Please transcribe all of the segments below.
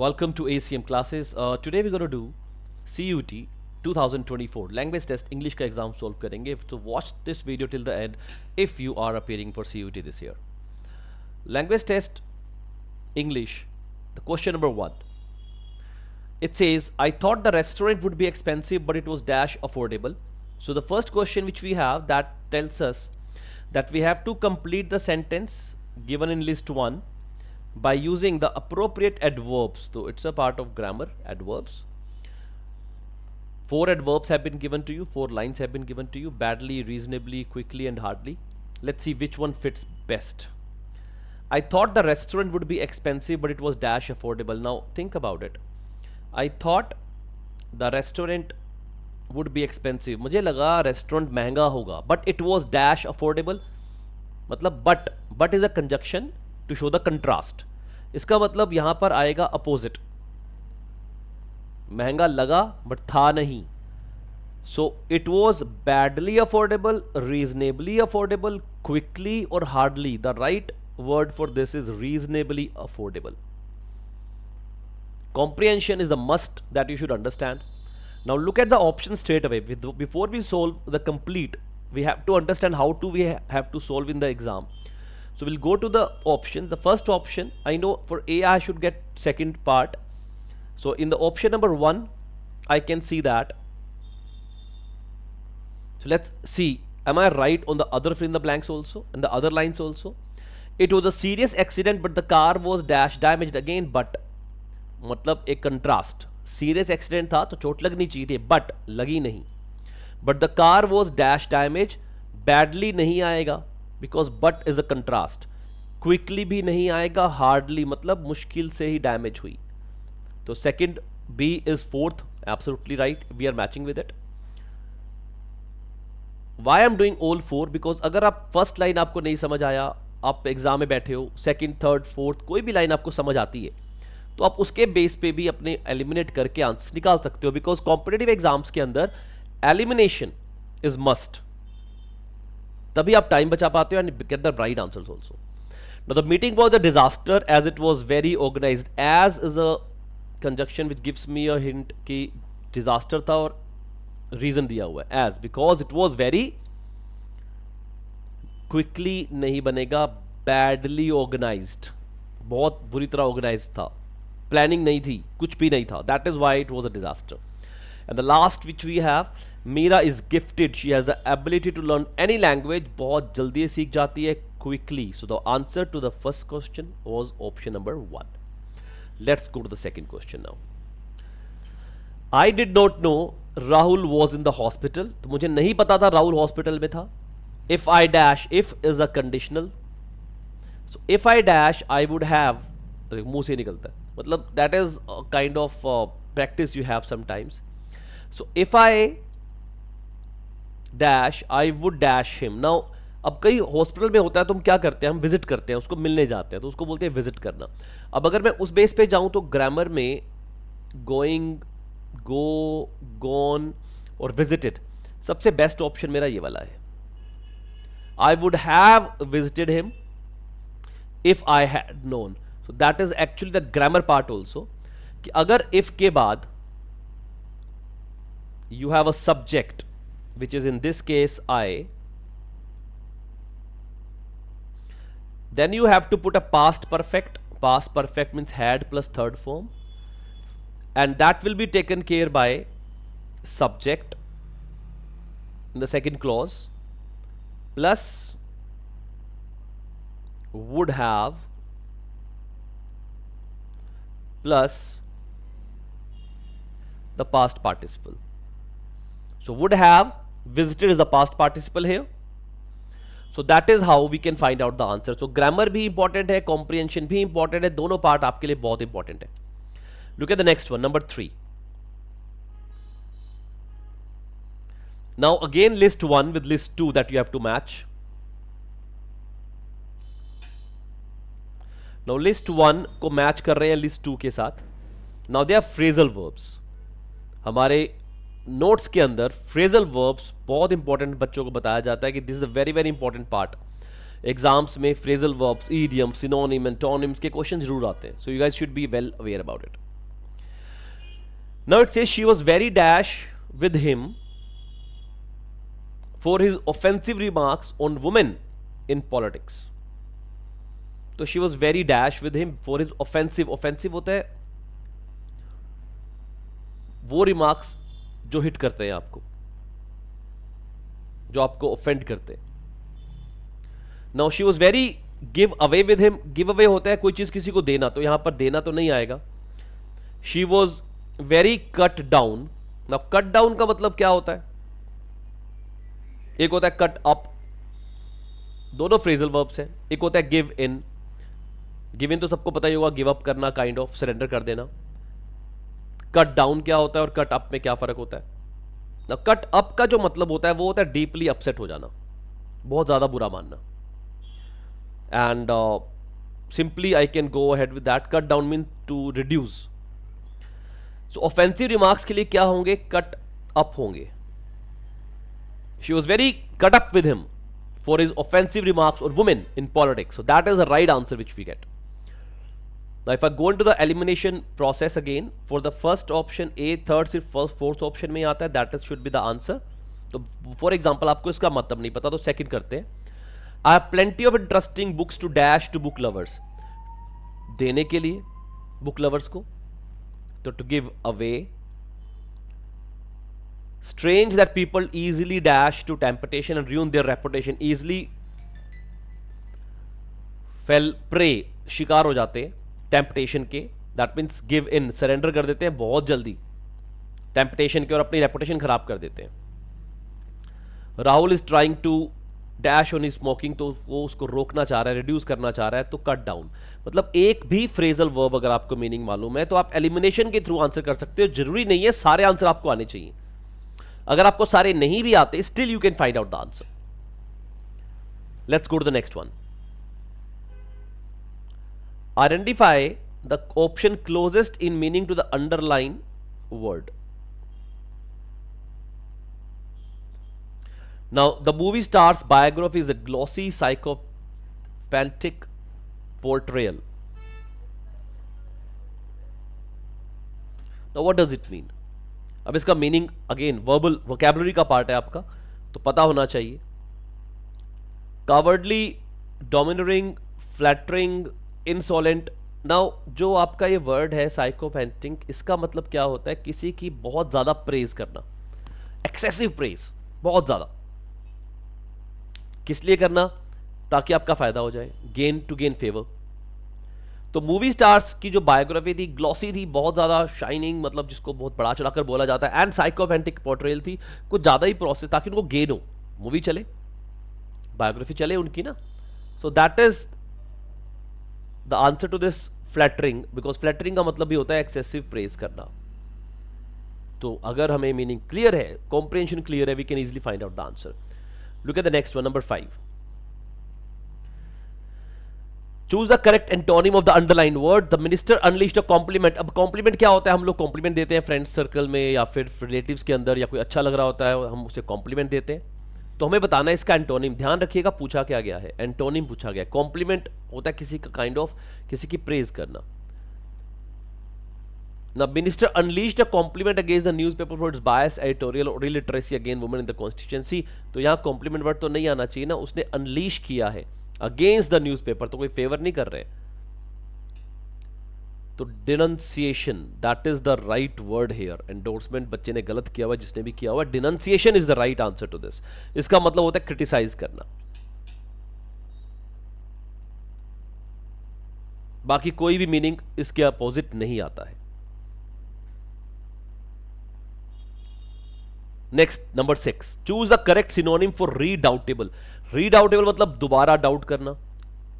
Welcome to ACM classes. Today we're going to do CUT 2024 language test English का exam solve करेंगे. So watch this video till the end if you are appearing for CUT this year. Language test English. The question number 1. It says, I thought the restaurant would be expensive but it was dash affordable. So the first question which we have that tells us that we have to complete the sentence given in list 1 by using the appropriate adverbs. So it's a part of grammar, adverbs. 4 adverbs have been given to you, 4 lines have been given to you: badly, reasonably, quickly and hardly. Let's see which one fits best. I thought the restaurant would be expensive but it was dash affordable. Now think about it. I thought the restaurant would be expensive. मुझे लगा restaurant महंगा होगा, but it was dash affordable. मतलब but is a conjunction to show the contrast. इसका मतलब यहां पर आएगा opposite. महंगा लगा but था नहीं. So it was badly affordable, reasonably affordable, quickly or hardly. The right word for this is reasonably affordable. Comprehension is the must that you should understand. Now look at the option straight away. Before we solve the complete, we have to understand how to we have to solve in the exam. So we'll go to the options. The first option, I know for A I should get second part. So in the option number 1, I can see that. So let's see, am I right on the other fill in the blanks also and the other lines also? It was a serious accident but the car was dash damaged again. But मतलब एक contrast. Serious accident था तो चोट लगनी चाहिए थी, but लगी नहीं. But the car was dash damage. Badly नहीं आएगा because but is a contrast. Quickly भी नहीं आएगा, हार्डली मतलब मुश्किल से ही डैमेज हुई. तो second B is fourth, absolutely right, we are matching with it. Why I am doing all 4 because अगर आप फर्स्ट लाइन आपको नहीं समझ आया, आप एग्जाम में बैठे हो, सेकंड थर्ड फोर्थ कोई भी लाइन आपको समझ आती है तो आप उसके बेस पे भी अपने एलिमिनेट करके आंसर निकाल सकते हो. बिकॉज कॉम्पिटेटिव एग्जाम्स के अंदर एलिमिनेशन इज मस्ट. तभी आप टाइम बचा पाते हो and get the right answers also. Now the meeting was a disaster as it was very organised. As is a conjunction which gives me a hint कि disaster था और reason दिया हुआ है as, because it was very. Quickly नहीं बनेगा, badly organised, बहुत बुरी तरह ऑर्गेनाइज्ड था, प्लानिंग नहीं थी, कुछ भी नहीं था. That is why it was a disaster. And the last which we have, Meera is gifted, she has the ability to learn any language, बहुत जल्दी सीख जाती है, quickly. So the answer to the first question was option number 1. Let's go to the second question now. I did not know Rahul was in the hospital. तो मुझे नहीं पता था राहुल हॉस्पिटल में था. If I dash, if is a conditional. So if I dash I would have, मुंह से निकलता है, मतलब that is kind of practice you have sometimes. So if I dash I would dash him. Now अब कई hospital में होता है तो हम क्या करते हैं, हम विजिट करते हैं, उसको मिलने जाते हैं, तो उसको बोलते हैं विजिट करना. अब अगर मैं उस बेस पे जाऊं तो ग्रामर में गोइंग, गो, गॉन और विजिटेड, सबसे बेस्ट ऑप्शन मेरा ये वाला है. I would have visited him if I had known. So that is actually the grammar part also, कि अगर if के बाद you have a subject which is in this case I, then you have to put a past perfect. Past perfect means had plus third form, and that will be taken care by subject in the second clause plus would have plus the past participle. So would have, visited is the past participle here. So that is how we can find out the answer. So grammar भी important है, comprehension भी important है, दोनों part आपके लिए बहुत important है. Look at the next one, number 3. Now again list 1 with list 2 that you have to match. Now list 1 को मैच कर रहे हैं लिस्ट 2 के साथ. Now they are phrasal verbs. हमारे नोट्स के अंदर फ्रेजल वर्ब्स बहुत इंपॉर्टेंट बच्चों को बताया जाता है कि this is a very very important part. Exams में phrasal verbs, idiom, synonym, antonyms के क्वेश्चन जरूर आते हैं. So you guys should be well aware about it. Now it says she was very dash with him for his offensive remarks on women in politics. तो she was very dash with him for his offensive होता है वो remarks जो hit करते हैं आपको, जो आपको ऑफेंड करते हैं. Now she was very give away with him. Give away होता है कोई चीज किसी को देना, तो यहां पर देना तो नहीं आएगा. She was very cut down. Now cut down का मतलब क्या होता है? एक होता है कट अप, दोनों फ्रेजल वर्ब्स हैं. एक होता है गिव इन. गिव इन तो सबको पता ही होगा, गिव अप करना, काइंड ऑफ सरेंडर कर देना. कट डाउन क्या होता है और कट अप में क्या फर्क होता है? ना कट अप का जो मतलब होता है वो होता है डीपली अपसेट हो जाना, बहुत ज्यादा बुरा मानना. And simply I can go ahead with that. Cut down mean to reduce. So offensive remarks के लिए क्या होंगे? कट अप होंगे. She was very cut up with him for his offensive remarks और women in politics. So that is the right answer which we get. Now if I go into the elimination process again, for the first option A, third सिर्फ fourth option में आता है, that is should be the answer. तो for example आपको इसका मतलब नहीं पता तो second करते हैं. I have plenty of interesting books to dash to book lovers. देने के लिए book lovers को, तो to give away. Strange that people easily dash to temptation and ruin their reputation. Easily fell prey, शिकार हो जाते हैं टेम्पटेशन के. That means give in, surrender कर देते हैं बहुत जल्दी टेम्पटेशन के और अपनी रेपुटेशन खराब कर देते हैं. Rahul is trying to dash on smoking, तो वो उसको रोकना चाह रहा है, रिड्यूस करना चाह रहा है. तो कट डाउन मतलब एक भी फ्रेजल वर्ब अगर आपको मीनिंग मालूम है तो आप एलिमिनेशन के थ्रू आंसर कर सकते हो. जरूरी नहीं है सारे आंसर आपको आने चाहिए. अगर आपको सारे नहीं भी आते, still you can find out the answer. Let's go to the next one. Identify the option closest in meaning to the underlined word. Now, the movie star's biography is a glossy psychopathic portrayal. Now, what does it mean? अब इसका meaning again verbal vocabulary का part है आपका, तो पता होना चाहिए. Cowardly, domineering, flattering, insolent. Now जो आपका ये वर्ड है साइकोपैथिक, इसका मतलब क्या होता है? किसी की बहुत ज्यादा प्रेज करना, एक्सेसिव प्रेज, बहुत ज्यादा. किस लिए करना? ताकि आपका फायदा हो जाए, गेन टू गेन फेवर. तो मूवी स्टार्स की जो बायोग्राफी थी ग्लॉसी थी, बहुत ज्यादा शाइनिंग, मतलब जिसको बहुत बड़ा चढ़ाकर बोला जाता है. एंड साइकोपैथिक पोर्ट्रेयल थी, कुछ ज्यादा ही प्रोसेस ताकि उनको गेन हो, मूवी चले, बायोग्राफी चले उनकी ना. So that is the answer to this flattering, because flattering का मतलब भी होता है एक्सेसिव प्रेज करना. तो अगर हमें मीनिंग क्लियर है, कॉम्प्रिहेंशन क्लियर है, we can easily find out the answer. Look at the next one, number 5. Choose the correct antonym of the underline word. The minister unleashed a compliment. अब compliment क्या होता है? हम लोग complement देते हैं फ्रेंड्स सर्कल में या फिर रिलेटिव्स के अंदर, या कोई अच्छा लग रहा होता है हम उसे कॉम्प्लीमेंट देते हैं. तो हमें बताना है इसका एंटोनिम. ध्यान रखिएगा पूछा क्या गया है, एंटोनिम पूछा गया. कॉम्प्लीमेंट होता है किसी का काइंड ऑफ, किसी की प्रेज करना. ना minister unleashed a compliment against the newspaper for its bias editorial और illiteracy against women in the constituency. तो यहाँ कॉम्प्लीमेंट वर्ड तो नहीं आना चाहिए ना, उसने अनलीश किया है अगेंस्ट द न्यूज़पेपर, तो कोई फेवर नहीं कर रहे. तो denunciation, that is the right word here. Endorsement बच्चे ने गलत किया हुआ, जिसने भी किया हुआ. Denunciation is the right answer to this. इसका मतलब होता है क्रिटिसाइज करना. बाकी कोई भी मीनिंग इसके अपोजिट नहीं आता है. Next, number 6. Choose the correct synonym for redoubtable. Redoubtable मतलब दोबारा डाउट करना.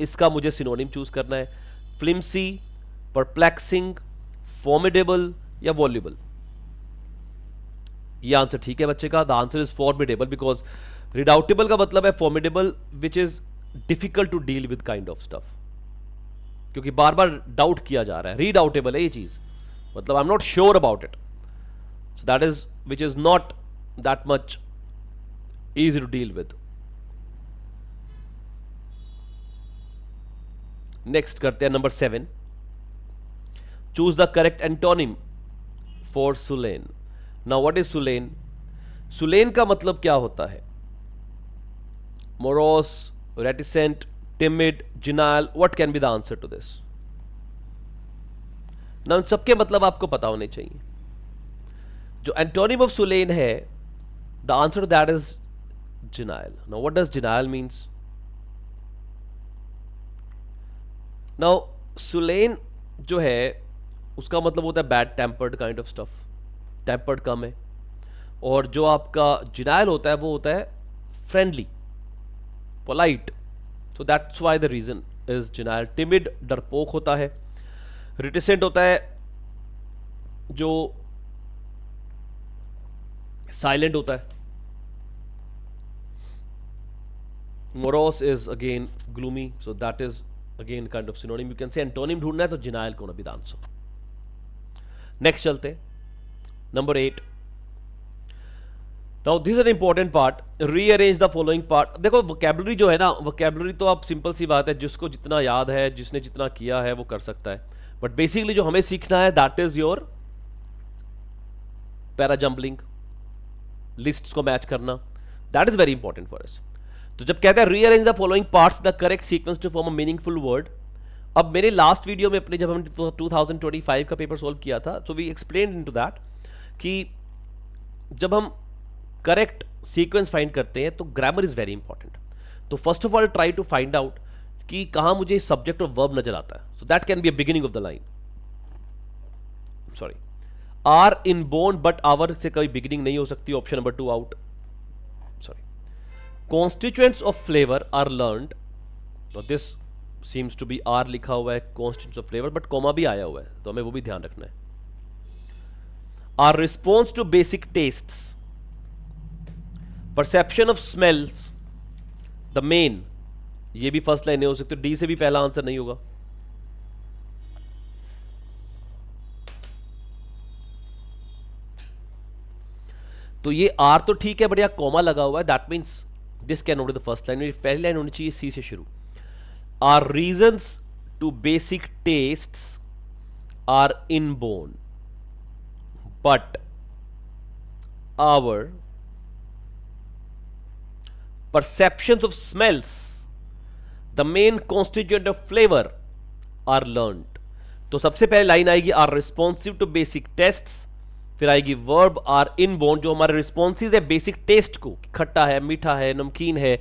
इसका मुझे सिनोनिम चूज करना है. फ्लिम्सी, परप्लेक्सिंग, फॉर्मिडेबल या वॉल्यूबल. ये आंसर ठीक है बच्चे का. The answer is formidable, because redoubtable का मतलब है formidable which is difficult to deal with kind of stuff, क्योंकि बार बार डाउट किया जा रहा है. रीडाउटेबल है ये चीज, मतलब I am not sure about it. So that is which is not that much easy to deal with. Next करते हैं number 7. Choose the correct antonym for sullen. Now what is sullen? Sullen का मतलब क्या होता है? Morose, reticent, timid, genial. What can be the answer to this? ना, उन सबके मतलब आपको पता होने चाहिए. जो एंटोनिम ऑफ सुलेन है, the answer to that is genial. Now what does genial means? Now sullen जो है उसका मतलब होता है bad tempered kind of stuff. Tempered कम है. और जो आपका जिनाइल होता है वो होता है friendly, polite. So that's why the reason is genial. Timid डरपोक होता है. रिटिसेंट होता है जो साइलेंट होता है. Morose is again gloomy. So that is again kind of synonym. You can say antonym ढूंढना है तो जिनाइल को ना बी द आंसर. नेक्स्ट चलते हैं, number 8. Now this is an important part. Rearrange the following part. देखो वोकैबुलरी जो है ना, वोकैबुलरी तो आप सिंपल सी बात है, जिसको जितना याद है, जिसने जितना किया है वो कर सकता है. बट बेसिकली जो हमें सीखना है that is your para jumbling, lists को मैच करना. That is very important for us. तो जब कहते हैं rearrange the following parts the correct sequence to form a meaningful word. अब मेरे लास्ट वीडियो में अपने जब हमने 2025 का पेपर सोल्व किया था, so we explain into that कि जब हम करेक्ट सीक्वेंस फाइंड करते हैं तो ग्रामर इज वेरी इंपॉर्टेंट. तो first of all try to find out कि कहां मुझे सब्जेक्ट और वर्ब नजर आता है. So that can be a beginning of the line. Sorry, are inborn but our से कभी बिगिनिंग नहीं हो सकती. Option number 2 out. Sorry. Constituents of flavour are learned. This seems to be are लिखा हुआ है constituents of flavour, but comma भी आया हुआ है तो हमें वो भी ध्यान रखना है. Are response to basic tastes, perception of smells, the main. ये भी फर्स्ट लाइन नहीं हो सकती. डी से भी पहला आंसर नहीं होगा. तो ये आर तो ठीक है, बट यहां कॉमा लगा हुआ है. That means this can not be the first line. पहली लाइन होनी चाहिए सी से शुरू. Are reasons to basic tastes are inborn but our perceptions of smells, the main constituent of flavor, are learned. तो सबसे पहले लाइन आएगी are responsive to basic tastes. फिर आएगी वर्ब आर इनबोर्न, जो हमारे रिस्पॉन्सिव है बेसिक टेस्ट को, खट्टा है, मीठा है, नमकीन है,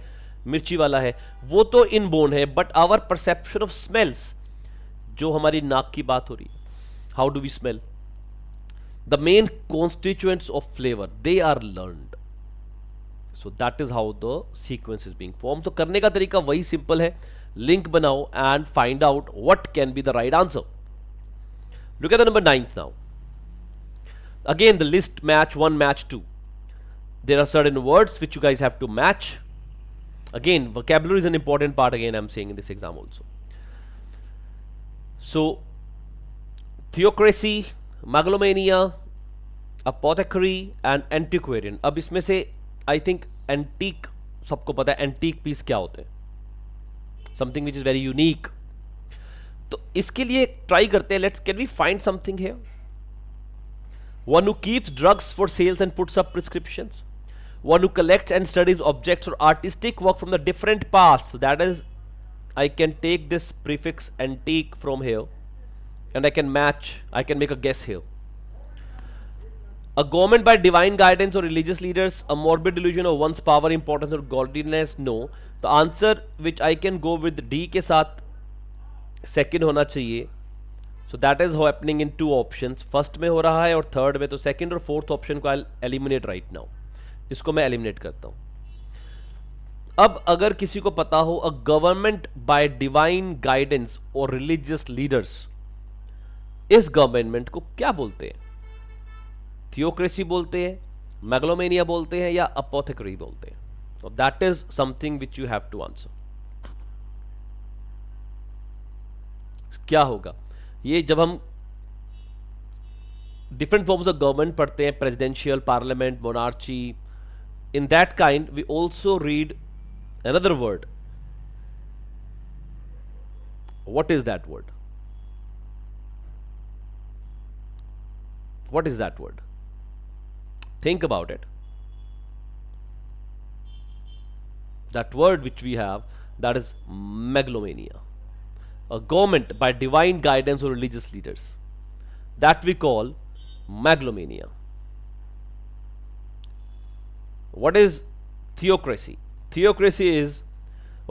मिर्ची वाला है, वो तो इनबोर्न है. But our perception of smells, जो हमारी नाक की बात हो रही है, how do we smell, the main constituents of flavour, they are learned. So that is how the sequence is being form. तो करने का तरीका वही सिंपल है. लिंक बनाओ and find out what can be the right answer. Look at the number 9 now. Again the list match 1, match 2. There are certain words which you guys have to match. Again, vocabulary is an important part, again I'm saying in this exam also. So theocracy, megalomania, apothecary and antiquarian. अब इसमें से I think antique सबको पता है. Antique piece क्या होते हैं? Something which is very unique. तो इसके लिए ट्राई करते हैं. Let's can we find something here. One who keeps drugs for sales and puts up prescriptions. One who collects and studies objects और artistic work from the different past. That is, I can take this prefix antique from here and I can match, I can make a guess here. A government by divine guidance or religious leaders, a morbid delusion of one's power, importance or godliness. No. The answer which I can go with D के साथ second होना चाहिए. So that is happening in 2 options. First में हो रहा है और third में. तो second और fourth option को I'll eliminate right now. इसको मैं eliminate करता हूँ. अब अगर किसी को पता हो, a government by divine guidance or religious leaders, इस गवर्नमेंट को क्या बोलते हैं? थियोक्रेसी बोलते हैं, मेगलोमेनिया बोलते हैं, या अपोथेकरी बोलते हैं? So that is something which you have to answer. क्या होगा ये? जब हम डिफरेंट फॉर्म्स ऑफ गवर्नमेंट पढ़ते हैं, presidential, parliament, monarchy, in that kind we also read another word. What is that word? What is that word? Think about it. That word which we have, that is megalomania. A government by divine guidance or religious leaders. That we call megalomania. What is theocracy? Theocracy is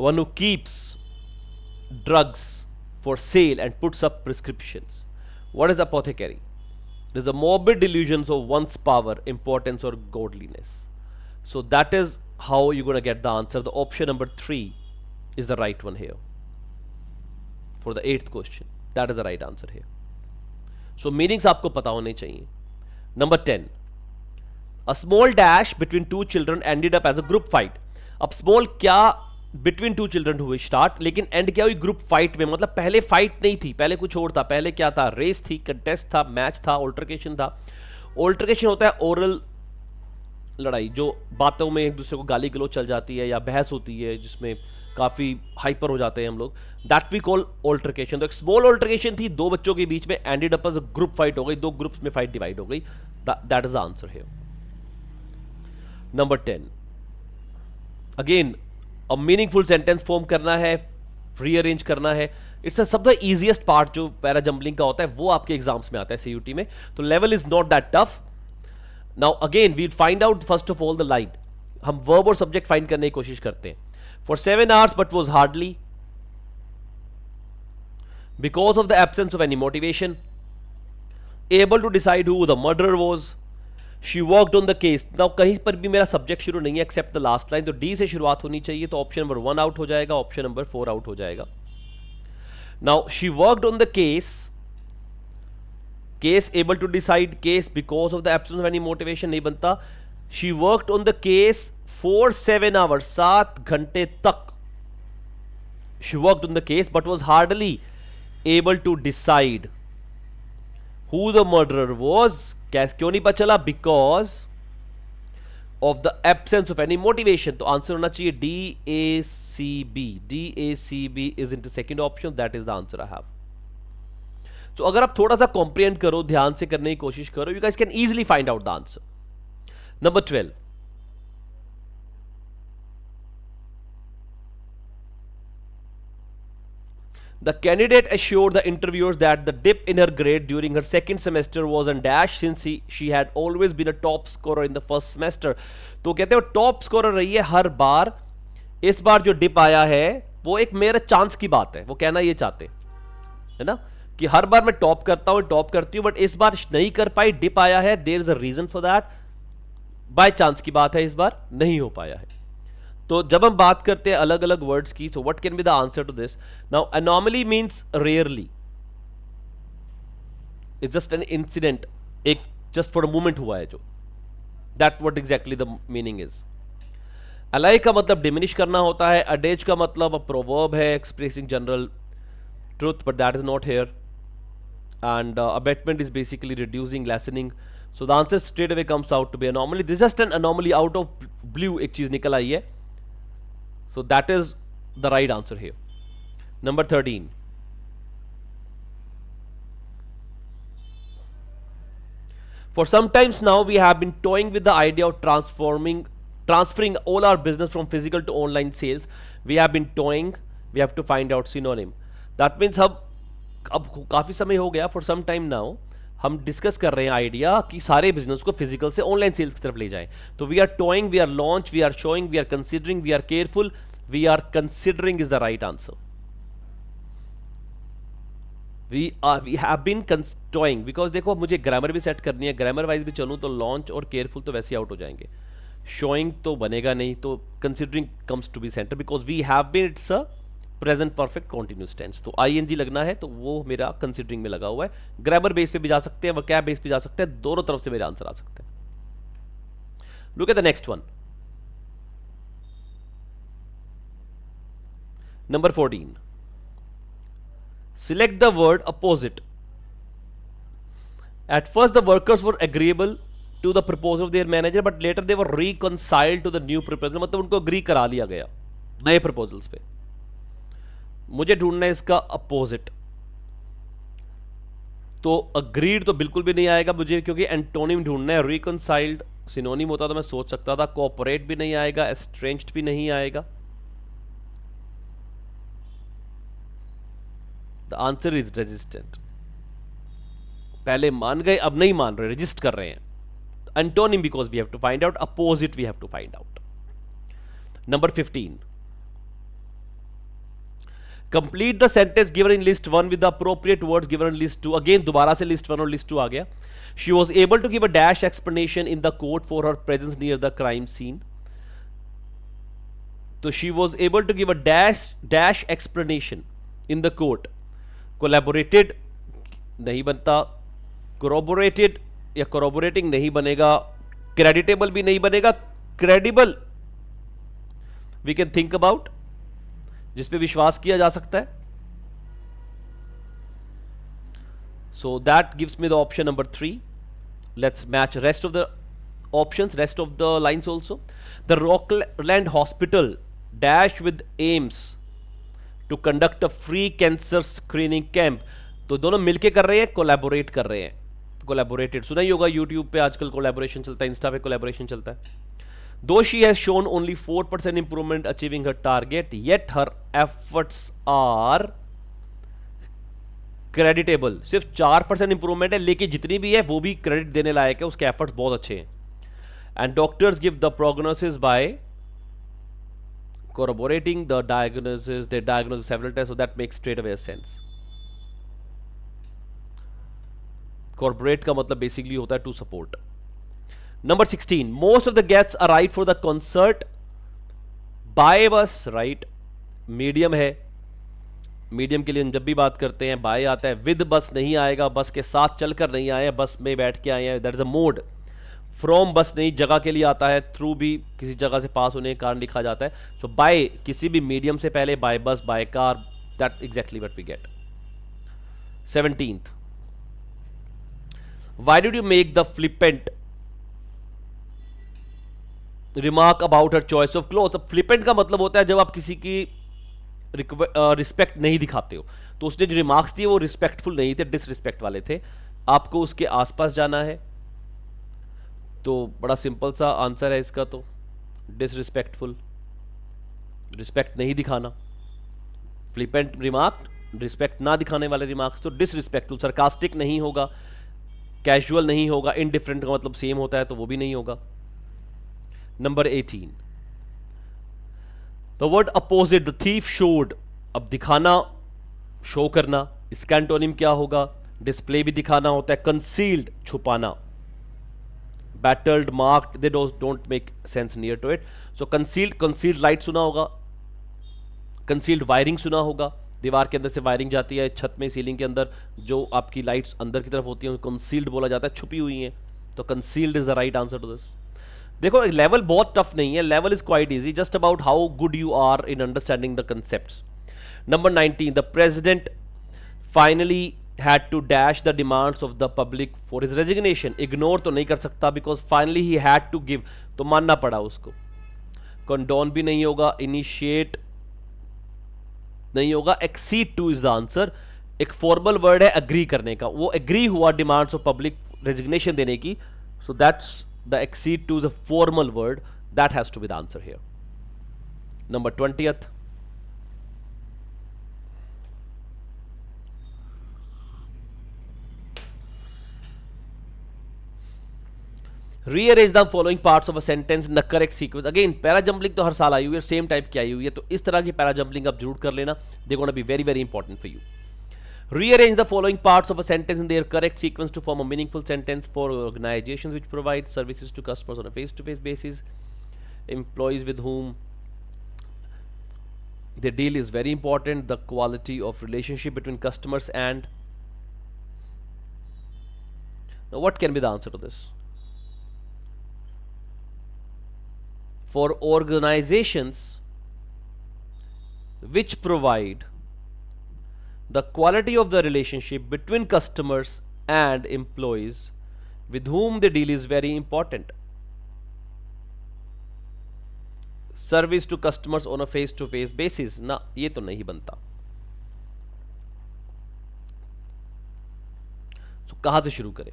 one who keeps drugs for sale and puts up prescriptions. What is apothecary? It is a morbid delusions of one's power, importance, or godliness. So that is how you're going to get the answer. The option number 3 is the right one here for the 8th question. That is the right answer here. So meanings आपको पता होने चाहिए. Number 10. A small dash between two children ended up as a group fight. अब small क्या between two children हुई start, लेकिन end क्या हुई group fight में. मतलब पहले fight नहीं थी, पहले कुछ और था. पहले क्या था? Race थी, contest था, match था, altercation था. Altercation होता है oral लड़ाई, जो बातों में एक दूसरे को गाली गलौज चल जाती है या बहस होती है जिसमें काफ़ी हाइपर हो जाते हैं हम लोग. That we call altercation. तो एक स्मॉल ऑल्टरकेशन थी दो बच्चों के बीच में, ended up as a group fight हो गई, दो ग्रुप्स में फाइट डिवाइड हो गई. That is the answer here. Number 10. Again a meaningful sentence form करना है, रीअरेंज करना है. इट्स अ सब द इजीएस्ट पार्ट जो पैरा जंबलिंग का होता है वो आपके एग्जाम्स में आता है सीयूटी में. तो level is not that tough. Now again we'll find out first of all the line. हम वर्ब और सब्जेक्ट फाइंड करने की कोशिश करते हैं. For 7 hours, but was hardly because of the absence of any motivation able to decide who the murderer was. She worked on the case. Now कहीं पर भी मेरा सब्जेक्ट शुरू नहीं है except the last line. तो D से शुरुआत होनी चाहिए. तो ऑप्शन नंबर 1 आउट हो जाएगा, ऑप्शन नंबर 4 आउट हो जाएगा. Now she worked on the case. Case able to decide case because of the absence of any motivation नहीं बनता. She worked on the case for 7 hours, 7 घंटे तक. She worked on the case but was hardly able to decide who the murderer was. क्यों नहीं पता चला? Because of the absence of any motivation. तो answer होना चाहिए DACB. DACB is in the second option. That is the answer I have. तो अगर आप थोड़ा सा कॉम्प्रिहेंड करो, ध्यान से करने की कोशिश करो, you guys can easily find out the answer. Number 12. The candidate assured the interviewers that the dip in her grade during her second semester was on dash since she had always been a top scorer in the first semester. तो कहते हैं वो top scorer रही है हर बार. इस बार जो dip आया है वो एक मेरा चांस की बात है. वो कहना ये चाहते है ना कि हर बार मैं टॉप करता हूँ, टॉप करती हूँ, बट इस बार नहीं कर पाई, डिप आया है. There is a reason for that. By chance की बात है, इस बार नहीं हो पाया है. तो जब हम बात करते हैं अलग अलग वर्ड्स की, तो what can be the answer to this? Now anomaly means rarely. It's just an incident, एक जस्ट फॉर अ मोमेंट हुआ है जो. That what exactly the meaning is. Allay का मतलब डिमिनिश करना होता है. अडेज का मतलब अ प्रोवर्ब है expressing general truth, but that is not here. And abatement is basically reducing, lessening. So the answer straight away comes out to be anomaly. This just an anomaly out of blue एक चीज निकल आई है. So that is the right answer here. Number 13. For some times now we have been toying with the idea of transferring all our business from physical to online sales. We have been toying. We have to find out synonym. That means अब काफी समय हो गया. For some time now हम discuss कर रहे हैं idea कि सारे बिजनेस को फिजिकल से ऑनलाइन सेल्स की तरफ ले जाएं. तो we are towing, we are launch, we are showing, we are considering, we are careful, we are considering is the right answer. We have been towing because देखो मुझे grammar भी set करनी है. ग्रामर वाइज भी चलूँ तो launch और careful तो वैसे आउट हो जाएंगे. शोइंग तो बनेगा नहीं, तो considering comes to be centre because we have been, it's a present perfect continuous tense. तो आईएनजी लगना है तो वो मेरा कंसिडरिंग में लगा हुआ है. ग्रामर बेस पे भी जा सकते हैं, वोकैब बेस पे जा सकते हैं, दोनों तरफ से मेरा आंसर आ सकते हैं. Look at the next one. Number 14. Select the word opposite. At first the workers were agreeable to the proposal of their manager, but later they were reconciled to the new proposal. मतलब उनको agree करा लिया गया नए proposals पे. मुझे ढूंढना है इसका opposite. तो अग्रीड तो बिल्कुल भी नहीं आएगा मुझे, क्योंकि एंटोनिम ढूंढना है। रिकनसाइल्ड सिनोनिम होता तो मैं सोच सकता था। कोऑपरेट भी नहीं आएगा, एस्ट्रेंज्ड भी नहीं आएगा। The answer is resistant. पहले मान गए, अब नहीं मान रहे, रजिस्ट कर रहे हैं। Antonym because we have to find out, opposite we have to find out. Number 15, complete the sentence given in list 1 with the appropriate words given in list 2। Again दोबारा से लिस्ट 1 और लिस्ट 2 आ गया। She was able to give a dash explanation in the court for her presence near the crime scene. तो she was able to give a dash explanation in the court. Collaborated नहीं बनता, कोरोबोरेटेड या कोरोबोरेटिंग नहीं बनेगा, creditable भी नहीं बनेगा, credible we can think about, जिस पे विश्वास किया जा सकता है। So that gives me the option number 3। Let's match rest of the options, rest of the lines also. The Rockland hospital dash with AIIMS to conduct a free cancer screening camp. तो दोनों मिलके कर रहे हैं, कोलैबोरेट कर रहे हैं। Collaborated सुना ही होगा, यूट्यूब पे आजकल कोलैबोरेशन चलता है, इंस्टा पे कोलैबोरेशन चलता है। Though she has shown only 4% improvement achieving her target, yet her efforts are creditable. सिर्फ 4% इंप्रूवमेंट है, लेकिन जितनी भी है वो भी क्रेडिट देने लायक है, उसके एफर्ट्स बहुत अच्छे हैं। And doctors give the prognosis by corroborating the diagnosis, they diagnose several tests, so that makes straight away sense. Corroborate का मतलब basically होता है to support. Number 16, most of the guests arrived for the concert by bus, right? Medium है, medium के लिए हम जब भी बात करते हैं बाय आता है, विद बस नहीं आएगा, बस के साथ चलकर नहीं आए, बस में बैठ के आए हैं, that is a mode. From बस नहीं, जगह के लिए आता है, थ्रू भी किसी जगह से पास होने के कारण लिखा जाता है। सो बाय किसी भी मीडियम से पहले, by bus, by car, that exactly what we get. 17th, why did you make the flippant remark about her choice of cloth. Flippant का मतलब होता है जब आप किसी की रिस्पेक्ट नहीं दिखाते हो। तो उसने जो रिमार्क्स दिए वो रिस्पेक्टफुल नहीं थे, डिसरिस्पेक्ट वाले थे। आपको उसके आसपास जाना है, तो बड़ा सिंपल सा आंसर है इसका, तो डिसरिस्पेक्टफुल, रिस्पेक्ट नहीं दिखाना। फ्लिपेंट रिमार्क, रिस्पेक्ट ना दिखाने वाले रिमार्क्स, तो डिसरिस्पेक्टफुल। सरकास्टिक नहीं होगा, कैजुअल नहीं होगा, इनडिफरेंट का मतलब सेम होता है तो वो भी नहीं होगा। Number 18, the word opposite, the thief showed. अब दिखाना, शो करना, इसका एंटोनिम क्या होगा? डिस्प्ले भी दिखाना होता है, कंसील्ड छुपाना, battled, marked, they don't make sense near to it. So concealed, concealed light सुना होगा, कंसील्ड वायरिंग सुना होगा, दीवार के अंदर से वायरिंग जाती है छत में, सीलिंग के अंदर जो आपकी लाइट्स अंदर की तरफ होती हैं कंसील्ड बोला जाता है, छुपी हुई हैं। तो concealed is the right answer to this. देखो लेवल बहुत टफ नहीं है, level is quite easy, just about how good you are in understanding the concepts. Number 19, the president finally had to dash the demands of the public for his resignation। Ignore तो नहीं कर सकता because finally he had to give, तो मानना पड़ा उसको। Condone भी नहीं होगा, इनिशिएट नहीं होगा, exceed to is the answer. एक फॉर्मल वर्ड है एग्री करने का, वो एग्री हुआ डिमांड्स ऑफ पब्लिक रेजिग्नेशन देने की, so that's the accede to is a formal word, that has to be the answer here. Number 20th, rearrange the following parts of a sentence in the correct sequence. Again para jumbling तो हर साल आई हुई है, same type की आई हुई है, तो इस तरह की पैरा जंबलिंग आप जरूर कर लेना, they gonna be very very important for you. Rearrange the following parts of a sentence in their correct sequence to form a meaningful sentence for organizations which provide services to customers on a face-to-face basis. Employees with whom they deal is very important. The quality of relationship between customers and... Now what can be the answer to this? For organizations which provide the quality of the relationship between customers and employees with whom they deal is very important. Service to customers on a face-to-face basis, ना ये तो नहीं बनता। कहां से शुरू करें?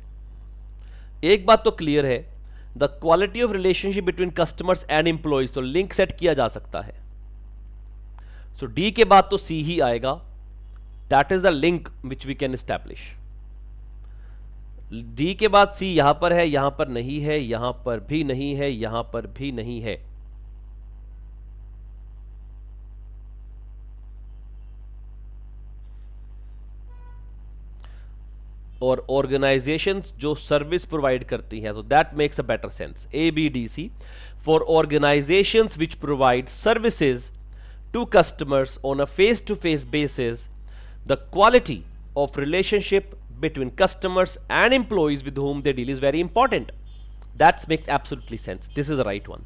एक बात तो क्लियर है, the quality of relationship between customers and employees, तो लिंक सेट किया जा सकता है। सो डी के बाद तो सी ही आएगा, that is the link which we can establish. D के बाद सी यहां पर है, यहां पर नहीं है, यहां पर भी नहीं है, यहां पर भी नहीं है। और ऑर्गेनाइजेशंस जो सर्विस प्रोवाइड करती हैं, तो that makes a better sense, A B D C. For organisations which provide services to customers on a face to face basis, the quality of relationship between customers and employees with whom they deal is very important. That makes absolutely sense. This is the right one.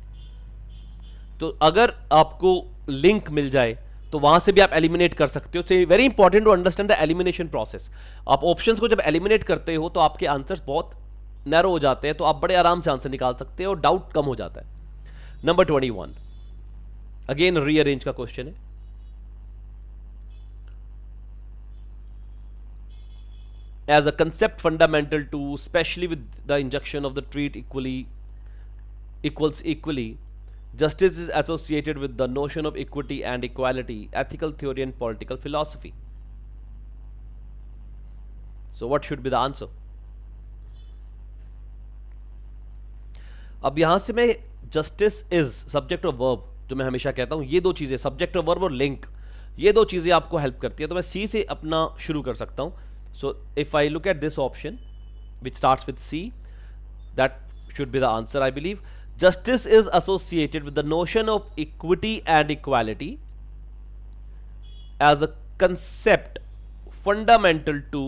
तो अगर आपको link मिल जाए तो वहां से भी आप eliminate कर सकते हो। So very important to understand the elimination process. आप ऑप्शंस को जब एलिमिनेट करते हो तो आपके आंसर्स बहुत नैरो हो जाते हैं, तो आप बड़े आराम से आंसर निकाल सकते हो और डाउट कम हो जाता है। नंबर 21 अगेन रीअरेंज का क्वेश्चन है। As a concept fundamental to, especially with the injunction of the treat equals equally, justice is associated with the notion of equity and equality, ethical theory and political philosophy. So what should be the answer? अब यहां से मैं justice is subject of verb, जो मैं हमेशा कहता हूं, ये दो चीजें subject of verb और link, ये दो चीजें आपको हेल्प करती है। तो मैं C से अपना शुरू कर सकता हूं। So if I look at this option which starts with C, that should be the answer, I believe. Justice is associated with the notion of equity and equality as a concept fundamental to,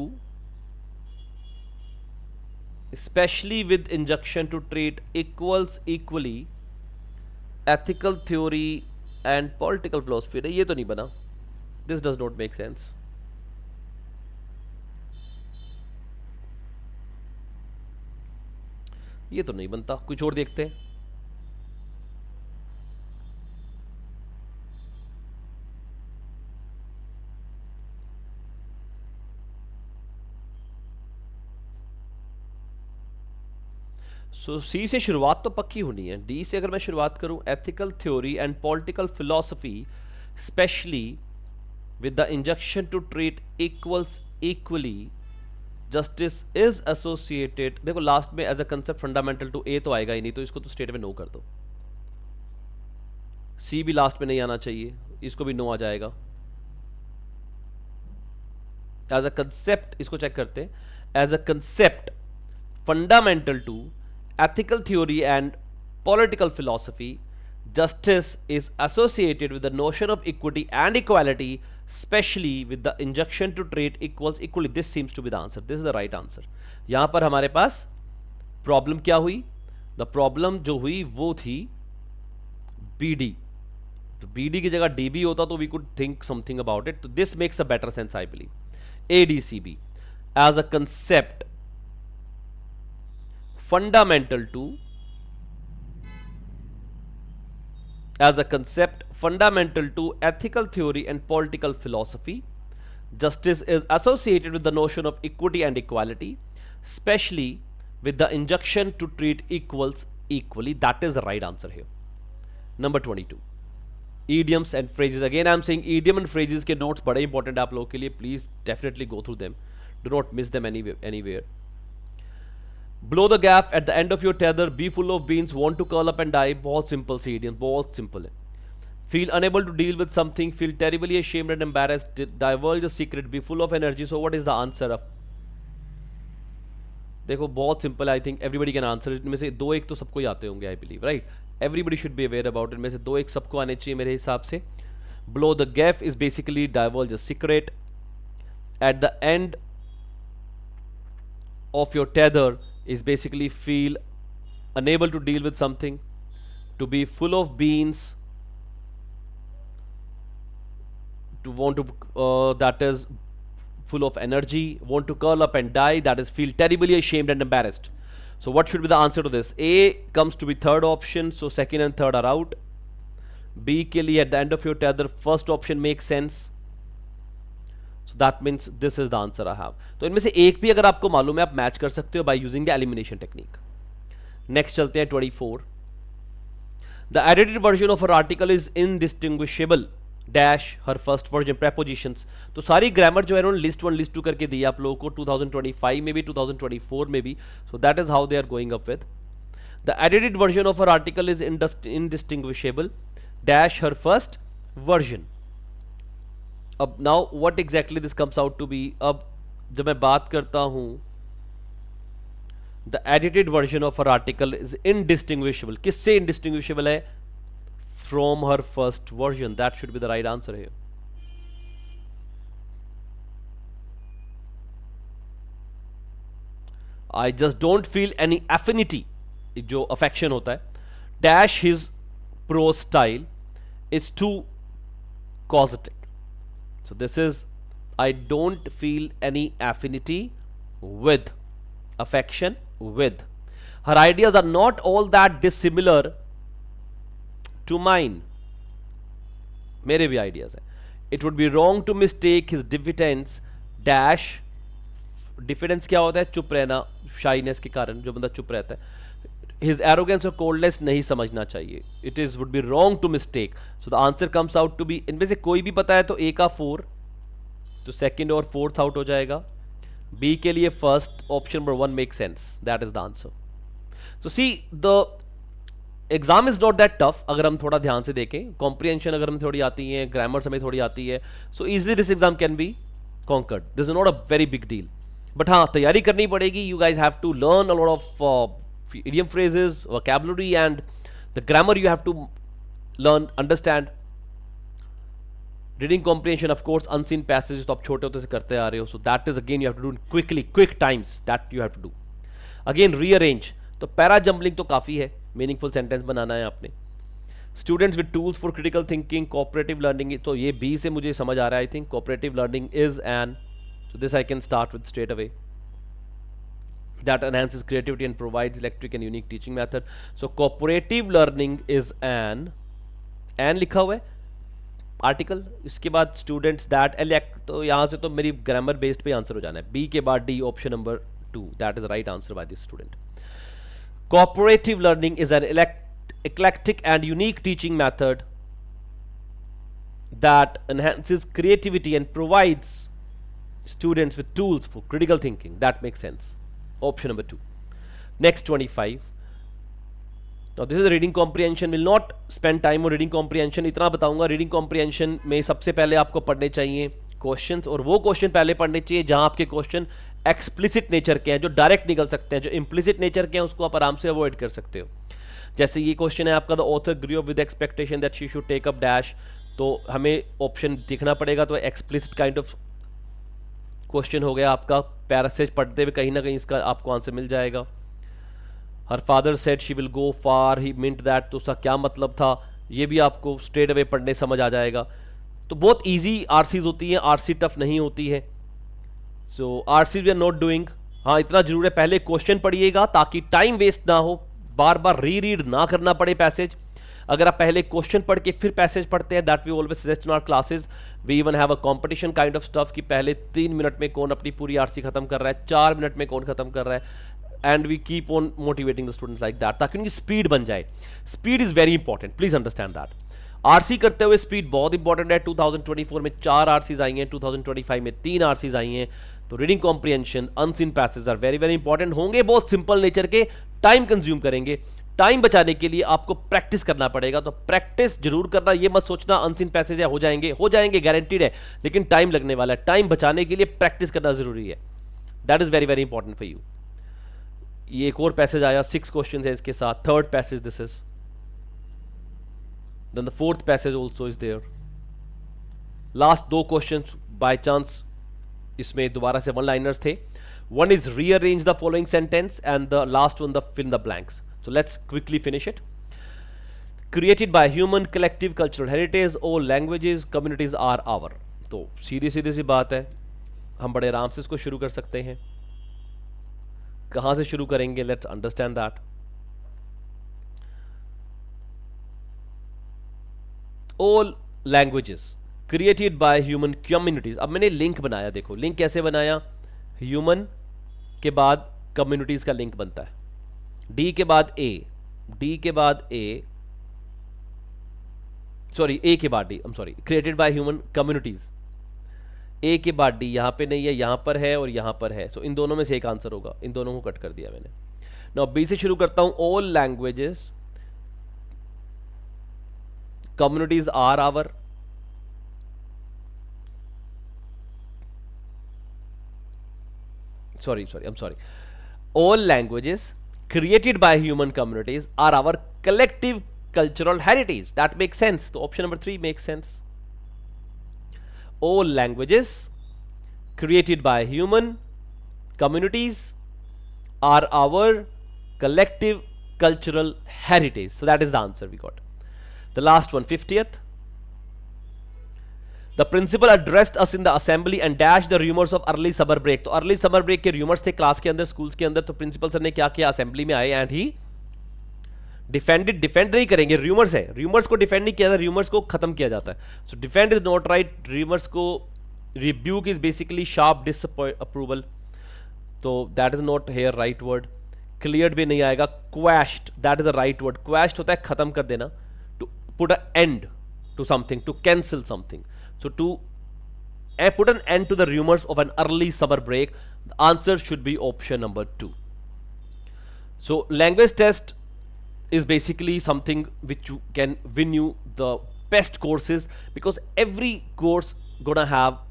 especially with injunction to treat equals equally, ethical theory and political philosophy. ये तो नहीं बना, this does not make sense. ये तो नहीं बनता, कुछ और देखते हैं। सो सी से शुरुआत तो पक्की होनी है। डी से अगर मैं शुरुआत करूं, ethical theory and political philosophy specially with the injunction to treat equals equally, justice is associated, देखो लास्ट में as a concept fundamental to, A तो आएगा ही नहीं, तो इसको तो स्टेट में नो कर दो। सी भी लास्ट में नहीं आना चाहिए, इसको भी नो आ जाएगा। एज अ कंसेप्ट, इसको चेक करते हैं, as a concept fundamental to ethical theory and political philosophy, justice is associated with the notion of equity and equality, especially with the injunction to treat equals equally. This seems to be the answer. This is the right answer. यहां पर हमारे पास problem क्या हुई? The problem जो हुई वो थी BD, तो BD की जगह DB होता तो we could think something about it. तो this makes a better sense, I believe. ADCB as a concept fundamental to, as a concept fundamental to ethical theory and political philosophy, justice is associated with the notion of equity and equality, especially with the injunction to treat equals equally. That is the right answer here. Number 22, idioms and phrases. Again I am saying idiom and phrases के notes बड़े important आप लोगों के लिए, please definitely go through them, do not miss them anywhere. Blow the gap at the end of your tether, be full of beans, want to curl up and die. बहुत simple सी idiom, बहुत simple है। Feel unable to deal with something, feel terribly ashamed and embarrassed, divulge a secret, be full of energy. So what is the answer of? देखो बहुत simple, I think everybody can answer. इनमें से दो एक तो सबको ही आते होंगे, I believe, right? Everybody should be aware about. इनमें से दो एक सबको आने चाहिए मेरे हिसाब से। Blow the gap is basically divulge a secret. At the end of your tether is basically feel unable to deal with something, to be full of beans, to want to that is full of energy, want to curl up and die, that is feel terribly ashamed and embarrassed. So what should be the answer to this? A comes to be third option, so second and third are out. B के लिए at the end of your tether, first option makes sense, so that means this is the answer I have. तो इनमें से एक भी अगर आपको मालूम है आप मैच कर सकते हो by using the elimination technique. Next चलते हैं 24। The edited version of her article is indistinguishable dash her first version prepositions. तो सारी ग्रामर जो है उन्होंने लिस्ट 1 लिस्ट 2 करके दी आप लोगों को 2025 में भी 2024 में भी। So that is how they are going up with the edited version of her article is indistinguishable dash her first version. अब now what exactly this comes out to be. अब जब मैं बात करता हूं the edited version of her article is indistinguishable, किससे indistinguishable है? From her first version, that should be the right answer है। I just don't feel any affinity, जो अफेक्शन होता है, dash his prose style is too causatic. So this is I don't feel any affinity with, affection with. Her ideas are not all that dissimilar to mine. मेरे भी ideas हैं. It would be wrong to mistake his diffidence dash. Diffidence क्या होता है? चुप रहना, shyness के कारण जो बंदा चुप रहता है। His arrogance और coldness नहीं समझना चाहिए। It is would be wrong to mistake. So the answer comes out to be, इनमें से कोई भी पता है तो A का 4, तो सेकंड और फोर्थ आउट हो जाएगा। B के लिए first option number 1 make sense, that is the answer. So see the exam is not that tough अगर हम थोड़ा ध्यान से देखें। कॉम्प्रिहेंशन अगर हमें थोड़ी आती है, ग्रामर हमें थोड़ी आती है, so easily this exam can be conquered. This is not a very big deal, but हाँ तैयारी करनी पड़ेगी। You guys have to learn a lot of idiom phrases, vocabulary, and the grammar you have to learn, understand. Reading comprehension, of course, unseen passages तो आप छोटे होते से करते आ रहे हो, so that is again you have to do quickly, quick times that you have to do. Again rearrange, तो para jumbling तो काफ़ी है, मीनिंगफुल सेंटेंस बनाना है आपने। Students with tools for critical thinking, cooperative learning, तो ये बी से मुझे समझ आ रहा है। I think cooperative learning is an, so this I can start with straight away. That enhances creativity and provides electric and unique teaching method. So cooperative learning is an लिखा हुआ है आर्टिकल, इसके बाद स्टूडेंट्स दैट elect, तो यहाँ से तो मेरी ग्रामर बेस्ड पे आंसर हो जाना है। बी के बाद D option number 2, that is right answer by this student. cooperative learning is an eclectic and unique teaching method that enhances creativity and provides students with tools for critical thinking. That makes sense. Option number 2. Next 25. Now this is reading comprehension. Will not spend time on reading comprehension. इतना बताऊंगा। reading comprehension में सबसे पहले आपको पढ़ने चाहिए questions, और वो क्वेश्चन पहले पढ़ने चाहिए जहां आपके क्वेश्चन एक्सप्लिसिट नेचर के हैं, जो डायरेक्ट निकल सकते हैं। जो इम्प्लिसिट नेचर के हैं उसको आप आराम से अवॉइड कर सकते हो। जैसे ये क्वेश्चन है आपका, the author grew up with expectation that she should take up dash, तो हमें ऑप्शन दिखना पड़ेगा। तो एक्सप्लिसिट काइंड ऑफ क्वेश्चन हो गया आपका, पैरासेज पढ़ते हुए कहीं ना कहीं इसका आपको आंसर मिल जाएगा। Her father said she will go far, he meant that, तो उसका क्या मतलब था, ये भी आपको स्ट्रेट अवे पढ़ने समझ आ जाएगा। तो बहुत इजी आरसीज होती हैं, आरसी टफ नहीं होती है। So RC we are not doing. हाँ इतना जरूर है, पहले क्वेश्चन पढ़िएगा ताकि टाइम वेस्ट ना हो, बार बार रीड ना करना पड़े पैसेज। अगर आप पहले क्वेश्चन पढ़ के फिर पैसेज पढ़ते हैं, that we always suggest in our classes. We even have a competition kind of stuff कि पहले 3 मिनट में कौन अपनी पूरी आरसी खत्म कर रहा है, 4 मिनट में कौन खत्म कर रहा है, and we keep on motivating the students like that, ताकि उनकी स्पीड बन जाए। Speed is very important, please understand that. RC करते हुए स्पीड बहुत इंपॉर्टेंट है। 2024 में 4 आरसीज आई हैं, 2025 में 3 आरसीज आई हैं। तो reading comprehension, unseen passage are very very important होंगे, बहुत सिंपल नेचर के, टाइम कंज्यूम करेंगे। टाइम बचाने के लिए आपको प्रैक्टिस करना पड़ेगा, तो प्रैक्टिस जरूर करना। ये मत सोचना अनसीन पैसेज है, हो जाएंगे गारंटीड है, लेकिन टाइम लगने वाला है। टाइम बचाने के लिए प्रैक्टिस करना जरूरी है, that is very very important for you. ये एक और पैसेज आया, 6 क्वेश्चन है इसके साथ। Third passage this is, then the fourth passage also is there. Last 2 question by chance इसमें दोबारा से 1 लाइनर्स थे। One is rearrange the following sentence and the last one the fill in the blanks. So let's quickly finish it. Created by human collective cultural heritage, all languages, communities are our. तो सीधी सी बात है, हम बड़े आराम से इसको शुरू कर सकते हैं। कहाँ से शुरू करेंगे? Let's understand that. All languages, created by human communities. अब मैंने लिंक बनाया, देखो लिंक कैसे बनाया, ह्यूमन के बाद कम्युनिटीज का लिंक बनता है, डी के बाद ए, डी के बाद ए, सॉरी ए के बाद D, I am sorry, created by human communities, A के बाद डी, यहां पे नहीं है, यहां पर है और यहां पर है, सो इन दोनों में से एक आंसर होगा, इन दोनों को कट कर दिया मैंने। नाउ बी से शुरू करता हूं, all languages communities are our, I'm sorry. All languages created by human communities are our collective cultural heritage. That makes sense. So option number 3 makes sense. All languages created by human communities are our collective cultural heritage. So that is the answer we got. The last one, 50th. The principal addressed us in the assembly and dashed the rumors of early summer break. तो early summer break के rumours थे class के अंदर, schools के अंदर, तो principal sir ने क्या किया, असेंबली में आए एंड ही डिफेंडेड, डिफेंड नहीं करेंगे, रूमर्स है, रूमर्स को डिफेंड नहीं किया था, रूमर्स को खत्म किया जाता है, so defend is not right, rumours को rebuke is basically sharp disapproval, तो that is not here right word, cleared भी नहीं आएगा, quashed that is the right word, quashed होता है खत्म कर देना, to put a end to something, to cancel something, so to put an end to the rumors of an early summer break, the answer should be option number 2. So language test is basically something which you can win you the best courses, because every course gonna have,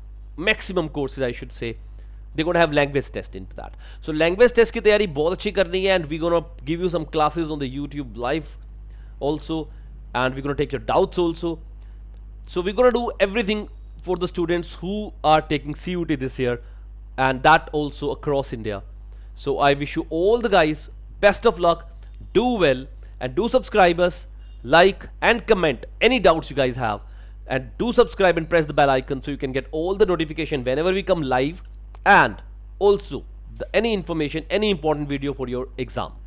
maximum courses I should say, they're gonna have language test into that. So language test की तैयारी बहुत अच्छी करनी है, and we're gonna give you some classes on the YouTube live also, and we're gonna take your doubts also. So we're going to do everything for the students who are taking CUT this year, and that also across India. So I wish you all the guys best of luck, do well, and do subscribe us, like and comment any doubts you guys have, and do subscribe and press the bell icon so you can get all the notification whenever we come live, and also any information, any important video for your exam.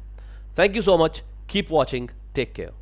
Thank you so much, keep watching, take care.